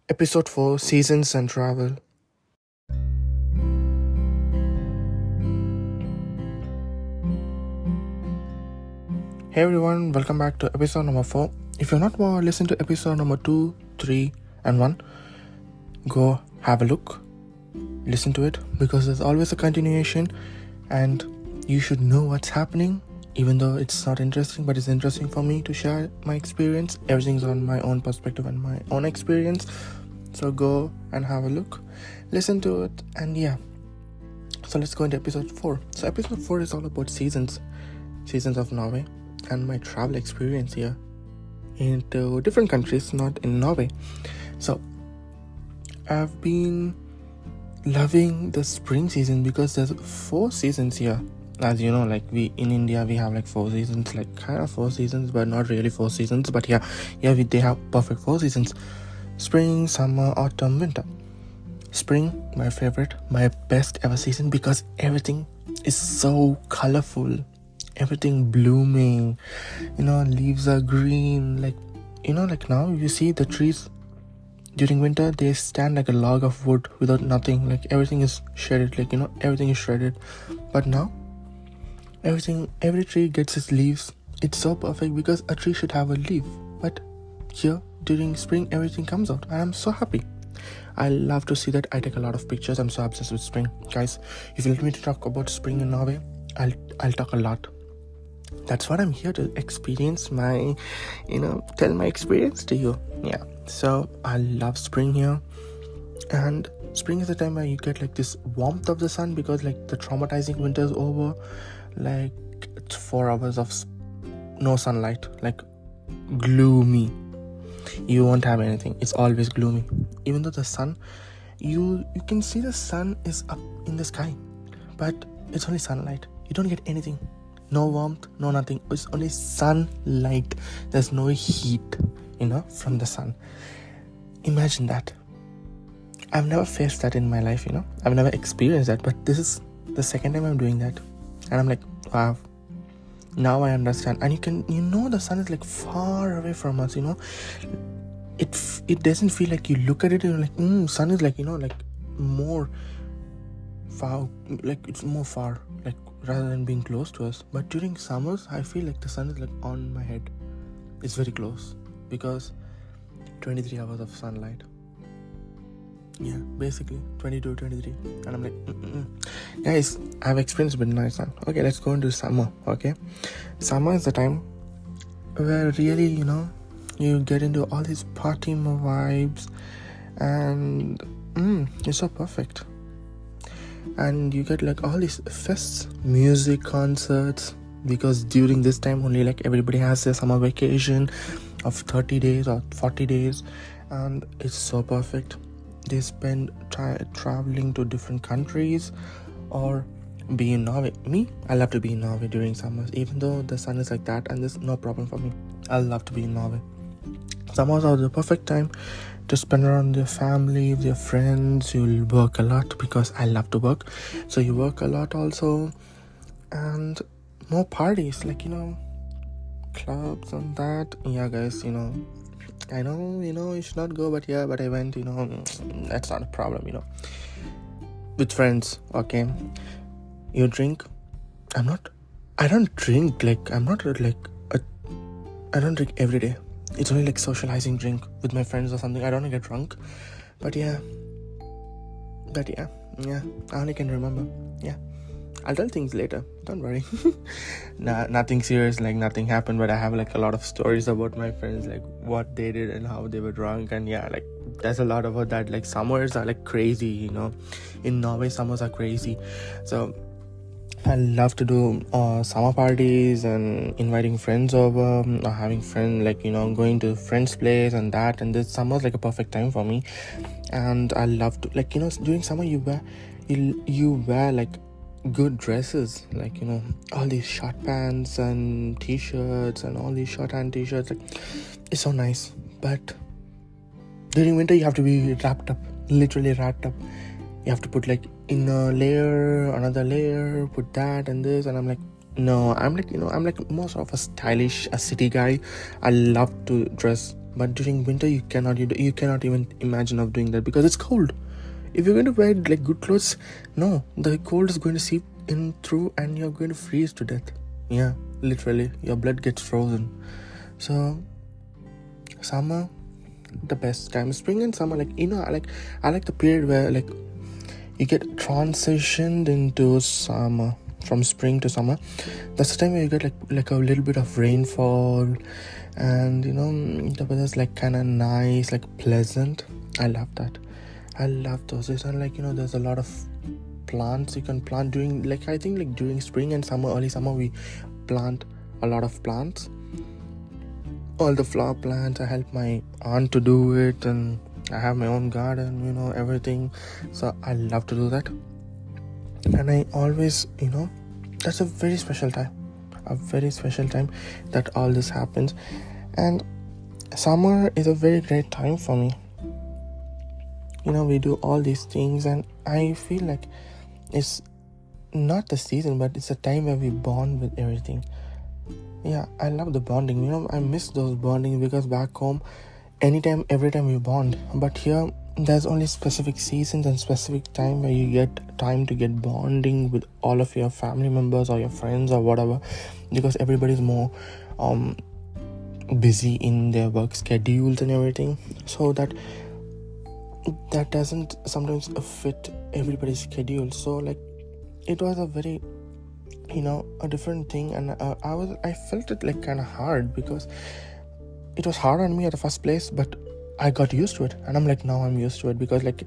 Episode 4, Seasons and Travel. Hey everyone, welcome back to episode number 4. If you're not more, listen to episode number 2, 3 and 1. Go have a look, listen to it, because there's always a continuation and you should know what's happening, even though it's not interesting, but it's interesting for me to share my experience. Everything's on my own perspective and my own experience. So go and have a look, listen to it, and yeah. So let's go into episode 4. So episode 4 is all about seasons of Norway and my travel experience here into different countries, not in Norway. So I've been loving the spring season because there's 4 seasons here. As you know, like we in India, we have like 4 seasons, like kind of 4 seasons, but not really 4 seasons. But they have perfect 4 seasons: spring, summer, autumn, winter. Spring, my favorite, my best ever season, because everything is so colorful, everything blooming, leaves are green, like now you see the trees. During winter they stand like a log of wood without nothing, like everything is shredded, everything is shredded. But now every tree gets its leaves. It's so perfect, because a tree should have a leaf, but here during spring everything comes out, and I'm so happy. I love to see that. I take a lot of pictures. I'm so obsessed with spring, guys. If you let me to talk about spring in Norway, I'll talk a lot. That's what I'm here to experience, my tell my experience to you. Yeah, so I love spring here, and spring is the time where you get like this warmth of the sun, because like the traumatizing winter is over. Like it's 4 hours of no sunlight, like gloomy. You won't have anything. It's always gloomy. Even though the sun, you can see the sun is up in the sky, but it's only sunlight. You don't get anything. No warmth, no nothing. It's only sunlight. There's no heat, from the sun. Imagine that. I've never faced that in my life, I've never experienced that, but this is the second time I'm doing that. And I'm like, wow. Now I understand. And the sun is like far away from us, It doesn't feel like you look at it and you're like, sun is like, like more far, like it's more far, like rather than being close to us. But during summers, I feel like the sun is like on my head. It's very close, because 23 hours of sunlight. Yeah, basically 22, 23. And I'm like, guys, I've experienced midnight sun. Okay, let's go into summer. Okay, summer is the time where really, you get into all these party vibes, and it's so perfect. And you get like all these fests, music, concerts, because during this time only like everybody has their summer vacation of 30 days or 40 days, and it's so perfect. They spend traveling to different countries or be in Norway. Me, I love to be in Norway during summers, even though the sun is like that, and there's no problem for me. I love to be in Norway. Summers are the perfect time to spend around with your family, with your friends. You'll work a lot, because I love to work, so you work a lot also. And more parties, like clubs and that. Yeah, guys, I know, you should not go, but I went, that's not a problem, with friends. Okay, you drink. I don't drink I don't drink every day. It's only like socializing drink with my friends or something. I don't get drunk, but I only can remember. Yeah, I'll tell things later, don't worry. Nothing serious, like nothing happened, but I have like a lot of stories about my friends, like what they did and how they were drunk. And like there's a lot about that. Like summers are like crazy, in Norway summers are crazy. So I love to do summer parties and inviting friends over, or having friends, like going to friends' place and that. And this summer's like a perfect time for me. And I love to, like during summer you wear like good dresses, like all these short pants and t-shirts and all these short hand t-shirts. Like it's so nice. But during winter you have to be literally wrapped up. You have to put like inner layer, another layer, put that and this. And I'm like, no, I'm like more sort of a city guy. I love to dress But during winter, you cannot even imagine of doing that because it's cold. If you're going to wear like good clothes, no, the cold is going to seep in through and you're going to freeze to death. Yeah, literally, your blood gets frozen. So summer, the best time. Spring and summer, I like the period where like you get transitioned into summer, from spring to summer. That's the time where you get like a little bit of rainfall, and the weather's like kind of nice, like pleasant. I love that. I love those days. And there's a lot of plants you can plant during, like, I think like during spring and summer, early summer, we plant a lot of plants, all the flower plants. I help my aunt to do it, and I have my own garden, everything. So I love to do that. And I always, that's a very special time that all this happens. And summer is a very great time for me. We do all these things, and I feel like it's not the season, but it's a time where we bond with everything. Yeah, I love the bonding. I miss those bonding, because back home, every time we bond. But here, there's only specific seasons and specific time where you get time to get bonding with all of your family members or your friends or whatever, because everybody's more busy in their work schedules and everything. So that doesn't sometimes fit everybody's schedule. So like, it was a very a different thing, and I felt it like kind of hard, because it was hard on me at the first place, but I got used to it, and I'm like, now I'm used to it, because like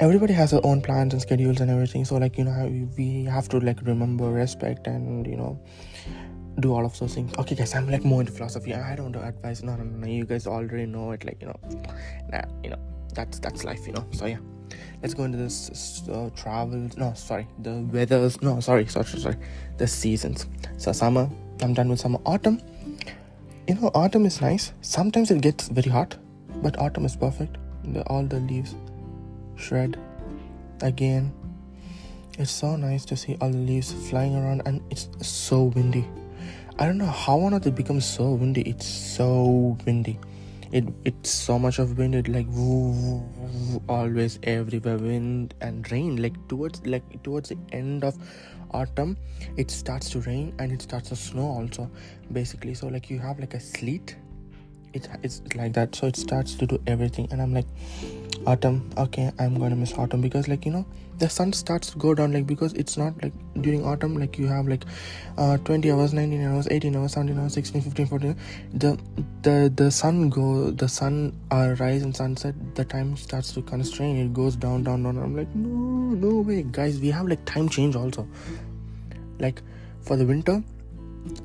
everybody has their own plans and schedules and everything. So like, we have to like remember, respect, and do all of those things. Okay guys, I'm like more into philosophy. I don't do advice. No, you guys already know it. Like that's life. So yeah, let's go into this travels. No, sorry, the weathers. No, sorry, the seasons. So summer, I'm done with summer. Autumn, autumn is nice. Sometimes it gets very hot, but autumn is perfect. All the leaves shred again. It's so nice to see all the leaves flying around, and it's so windy. I don't know how on earth it becomes so windy. It's so windy. It's so much of wind. It like woo, always everywhere, wind and rain. Like towards the end of autumn, it starts to rain and it starts to snow also, basically. So like, you have like a sleet. It's like that. So it starts to do everything, and I'm like, autumn, okay, I'm gonna miss autumn, because like the sun starts to go down, like, because it's not like during autumn like you have like 20 hours, 19 hours, 18 hours, 17 hours, 16, 15, 14. The sun rise and sunset, the time starts to constrain. It goes down. I'm like, no way guys, we have like time change also. Like for the winter,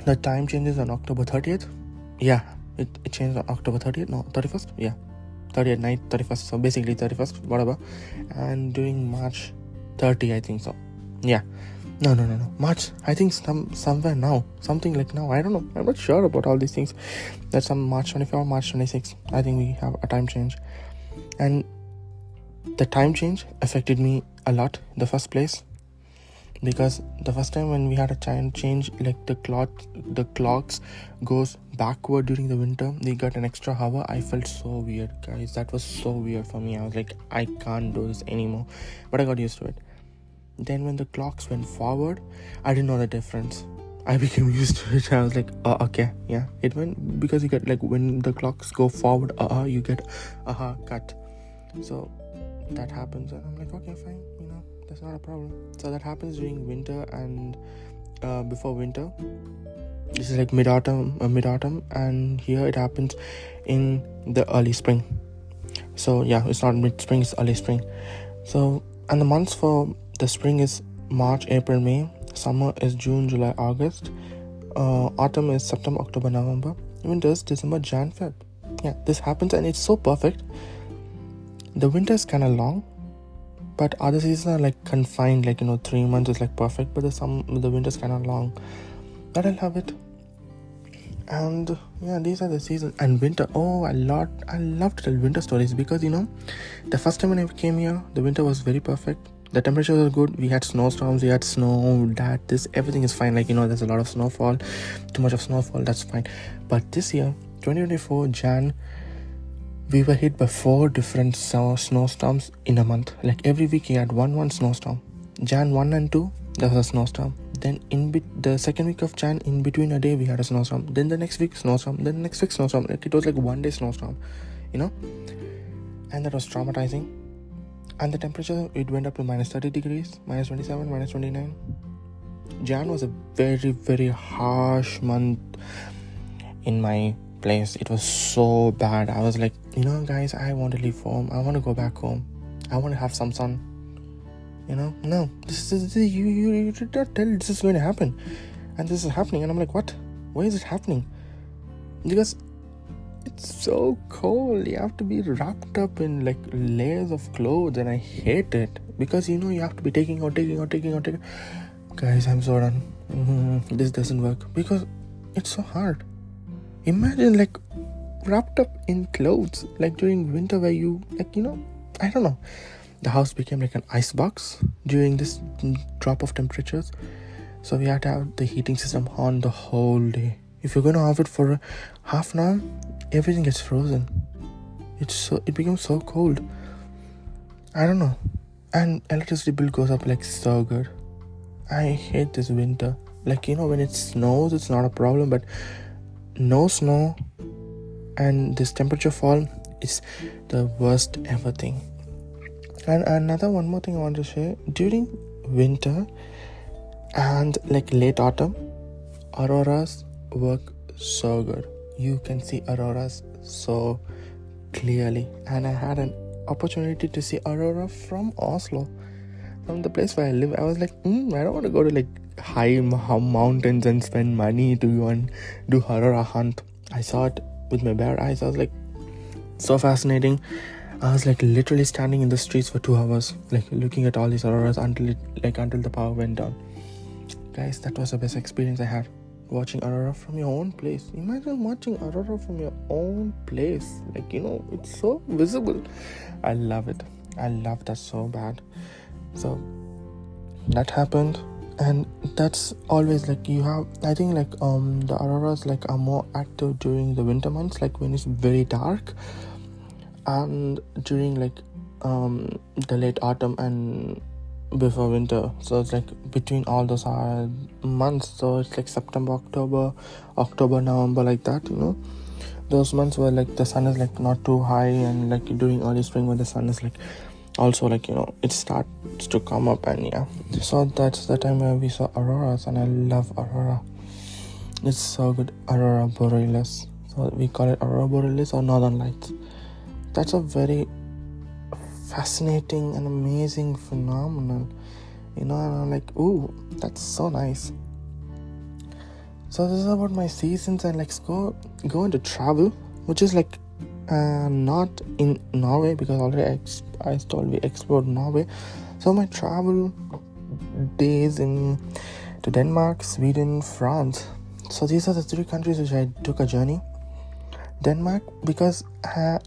the time changes on October 30th. Yeah, it changed on October 30th. No, 31st. Yeah, 30th night, 31st. So basically 31st, whatever. And during March 30, I think so. Yeah. No. March, I think somewhere now. Something like now. I don't know. I'm not sure about all these things. That's some March 24, March 26. I think we have a time change. And the time change affected me a lot in the first place. Because the first time when we had a time change, like the clocks goes backward during the winter, they got an extra hour. I felt so weird, guys. That was so weird for me. I was like, I can't do this anymore. But I got used to it. Then when the clocks went forward, I didn't know the difference. I became used to it. I was like, oh, okay, yeah. It went, because you get like, when the clocks go forward, you get cut. So that happens, and I'm like, okay, fine, that's not a problem. So that happens during winter and before winter. This is like mid-autumn, and here it happens in the early spring. So yeah, it's not mid-spring, it's early spring. So, and the months for the spring is March, April, May. Summer is June, July, August. Autumn is September, October, November. Winter is December, Jan, Feb. Yeah, this happens, and it's so perfect. The winter is kind of long, but other seasons are like confined, like 3 months is like perfect, but the winter's kind of long. But I love it. And yeah, these are the seasons. And winter, I love to tell winter stories, because the first time when I came here, the winter was very perfect. The temperature was good. We had snowstorms, we had snow, everything is fine. Like there's a lot of snowfall, too much of snowfall, that's fine. But this year, 2024 Jan, we were hit by 4 different snowstorms in a month. Like every week you had one snowstorm. Jan 1 and 2, there was a snowstorm. Then the second week of Jan, in between a day, we had a snowstorm. Then the next week, snowstorm. Then the next week, snowstorm. Like, it was like 1 day snowstorm, And that was traumatizing. And the temperature, it went up to minus 30 degrees, minus 27, minus 29. Jan was a very, very harsh month in my place. It was so bad. I was like, guys, I want to leave home. I want to go back home. I want to have some sun. No, this is you did not tell this is going to happen, and this is happening. And I'm like, what? Why is it happening? Because it's so cold. You have to be wrapped up in like layers of clothes, and I hate it because you have to be taking out. Guys, I'm so done. This doesn't work because it's so hard. Imagine like wrapped up in clothes like during winter where you I don't know. The house became like an ice box during this drop of temperatures. So we had to have the heating system on the whole day. If you're going to have it for half an hour, everything gets frozen. It becomes so cold. I don't know. And electricity bill goes up like so good. I hate this winter. Like, when it snows, it's not a problem. But no snow and this temperature fall is the worst ever thing. And one more thing I want to say. During winter and like late autumn, auroras work so good. You can see auroras so clearly. And I had an opportunity to see aurora from Oslo, from the place where I live. I was like, I don't want to go to like high mountains and spend money to go and do aurora hunt. I saw it with my bare eyes. I was like, so fascinating. I was like literally standing in the streets for 2 hours, like looking at all these auroras until the power went down. Guys, that was the best experience I had, watching aurora from your own place. Imagine watching aurora from your own place. Like, it's so visible. I love it. I love that so bad. So that happened, and that's always like I think like the auroras like are more active during the winter months, like when it's very dark. And during like the late autumn and before winter, so it's like between all those months. So it's like September, October, November, like that. Those months where like the sun is like not too high, and like during early spring when the sun is like also like it starts to come up, and so that's the time where we saw auroras, and I love aurora. It's so good. Aurora borealis. So we call it aurora borealis or northern lights. That's a very fascinating and amazing phenomenon, and I'm like, ooh, that's so nice. So this is about my seasons, and let's go into travel, which is like not in Norway, because already I told we explored Norway. So my travel days to Denmark, Sweden, France. So these are the 3 countries which I took a journey. Denmark, because I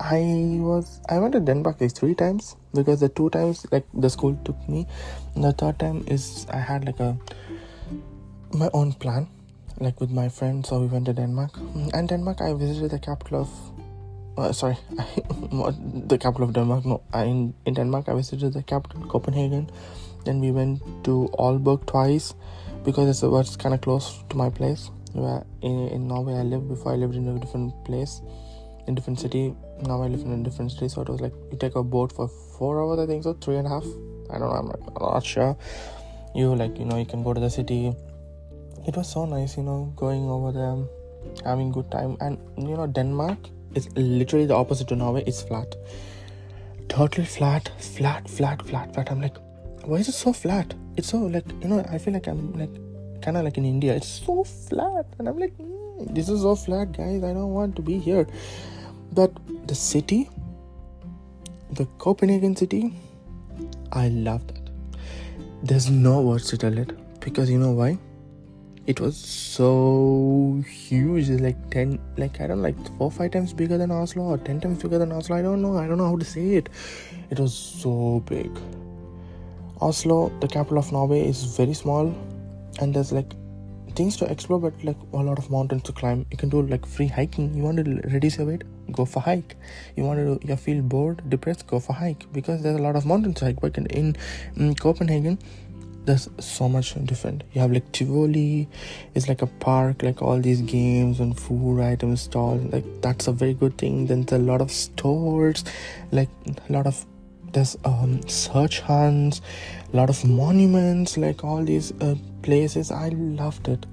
went to Denmark like 3 times, because the 2 times like the school took me, and the 3rd time is I had like my own plan, like with my friends. So we went to Denmark, and Denmark I visited the capital of the capital of Denmark. No, in Denmark I visited the capital, Copenhagen. Then we went to Aalborg twice, because it was kind of close to my place. Where in Norway I lived before. I lived in a different place, in different city. Now I live in a different city, so it was like you take a boat for 4 hours, I think so, 3.5. I don't know, I'm not sure. You you can go to the city. It was so nice, going over there, having good time. And Denmark is literally the opposite to Norway. It's flat, totally flat. I'm like, why is it so flat? It's so like I feel like I'm like kind of like in India. It's so flat, and I'm like, this is so flat, guys. I don't want to be here. But the city, the Copenhagen city, I love that. There's no words to tell it, because you know why? It was so huge. It's like 10, like I don't know, like 4 or 5 times bigger than Oslo, or 10 times bigger than Oslo. I don't know how to say it. It was so big. Oslo, the capital of Norway, is very small, and there's like things to explore, but like a lot of mountains to climb. You can do like free hiking. You want to reduce your weight, go for hike. You want to feel bored, depressed, go for hike, because there's a lot of mountains to hike. But in Copenhagen, there's so much different. You have like Tivoli, it's like a park, like all these games and food items stalls. Like that's a very good thing. Then there's a lot of stores, like a lot of there's search hunts, a lot of monuments, like all these places. I loved it.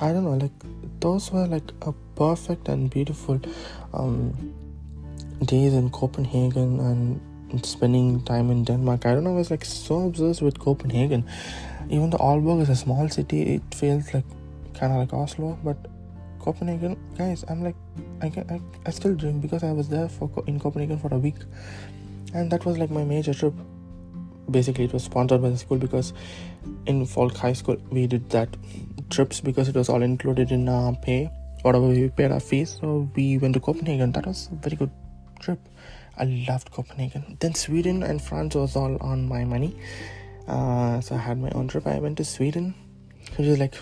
I don't know, like those were like a perfect and beautiful days in Copenhagen and spending time in Denmark. I don't know, I was like so obsessed with Copenhagen. Even though Aalborg is a small city, it feels like kind of like Oslo, but Copenhagen, guys, I'm like I still dream, because I was there in Copenhagen for a week, and that was like my major trip. Basically, it was sponsored by the school, because in Folk High School we did that trips because it was all included in our pay, whatever we paid our fees. So we went to Copenhagen. That was a very good trip. I loved Copenhagen. Then Sweden and France was all on my money, so I had my own trip. I went to Sweden, which is like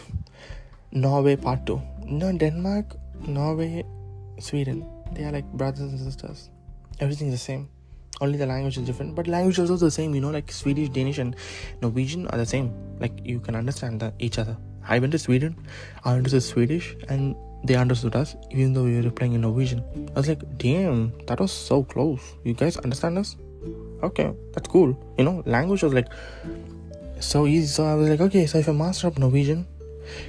Norway part 2. No, Denmark, Norway, Sweden, they are like brothers and sisters. Everything's the same, only the language is different, but language is also the same, like Swedish, Danish and Norwegian are the same. Like you can understand each other. I went to Sweden, I understood Swedish, and they understood us, even though we were playing in Norwegian. I was like, damn, that was so close. You guys understand us? Okay, that's cool. Language was like so easy. So I was like, okay, so if I master up Norwegian,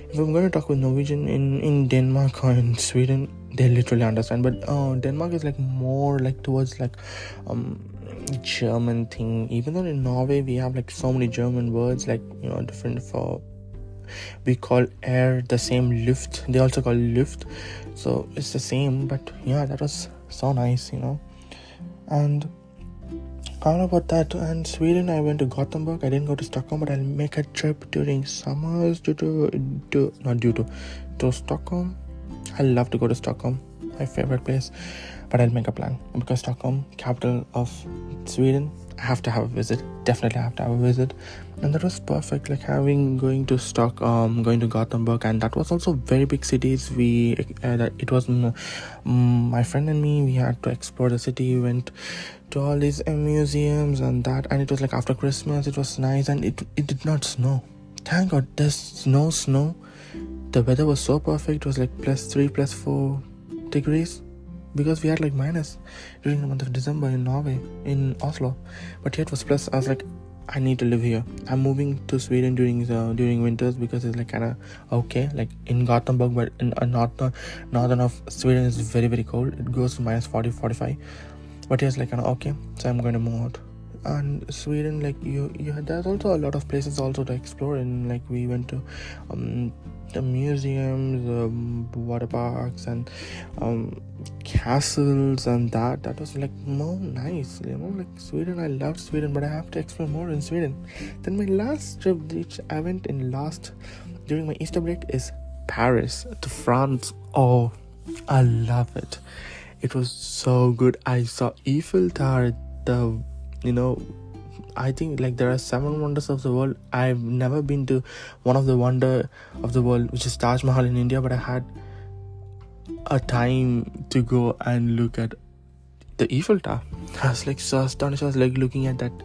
if I'm going to talk with Norwegian in Denmark or in Sweden, they literally understand. But Denmark is like more like towards like German thing. Even though in Norway we have like so many German words, like different for, we call air the same lift, they also call lift, so it's the same. But yeah, that was so nice, and I don't know about that. And Sweden, I went to Gothenburg. I didn't go to Stockholm, but I'll make a trip during summers to Stockholm. I love to go to Stockholm, my favorite place, but I'll make a plan, because Stockholm, capital of Sweden, I have to have a visit. Definitely have to have a visit. And that was perfect, like going to Stockholm, going to Gothenburg, and that was also very big cities. It was my friend and me, we had to explore the city. We went to all these museums and that, and it was like after Christmas. It was nice, and it did not snow. Thank God there's no snow. The weather was so perfect. It was like +3, +4 degrees, because we had like minus during the month of December in Norway, in Oslo, but here it was plus. I was like, I need to live here. I'm moving to Sweden during winters, because it's like kind of okay, like in Gothenburg, but in northern of Sweden is very, very cold. It goes to -40, 45, but here's like kind of okay, so I'm going to move out. And Sweden, like there's also a lot of places also to explore. And like we went to the museums, water parks, and castles, and that was like more nice, like Sweden. I loved Sweden, but I have to explore more in Sweden. Then my last trip, which I went in during my Easter break, is Paris, to France. Oh, I love it. It was so good. I saw Eiffel Tower, I think like there are 7 wonders of the world. I've never been to one of the wonder of the world, which is Taj Mahal in India, but I had a time to go and look at the Eiffel Tower. I was like so astonished. I was like looking at that.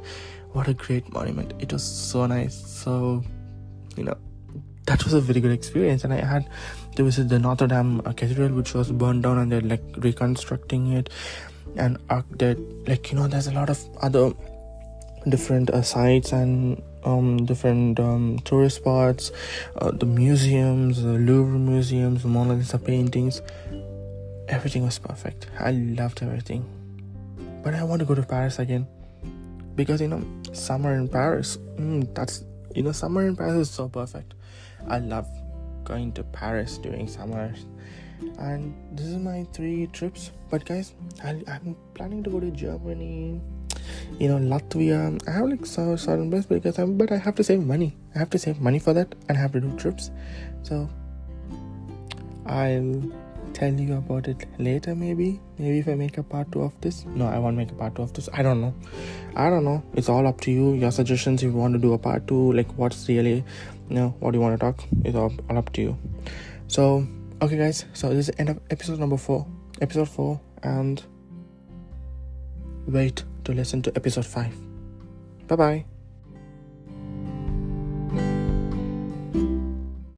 What a great monument. It was so nice. So, that was a very good experience. And I had to visit the Notre Dame Cathedral, which was burned down, and they're like reconstructing it. And there's a lot of other different sites and different tourist spots, the museums, the Louvre museums, the Mona Lisa paintings. Everything was perfect. I loved everything. But I want to go to Paris again, because summer in Paris, summer in Paris is so perfect. I love going to Paris during summer. And this is my 3 trips. But guys, I'm planning to go to Germany, Latvia. I have like certain places, but I have to save money. I have to save money for that, and I have to do trips. So I'll tell you about it later, maybe if I make a part 2 of this. No, I won't make a part 2 of this. I don't know. It's all up to you. Your suggestions, if you want to do a part 2, like what's really, what do you want to talk, it's all up to you. So okay guys, so this is the end of episode 4, and wait to listen to episode 5. Bye bye.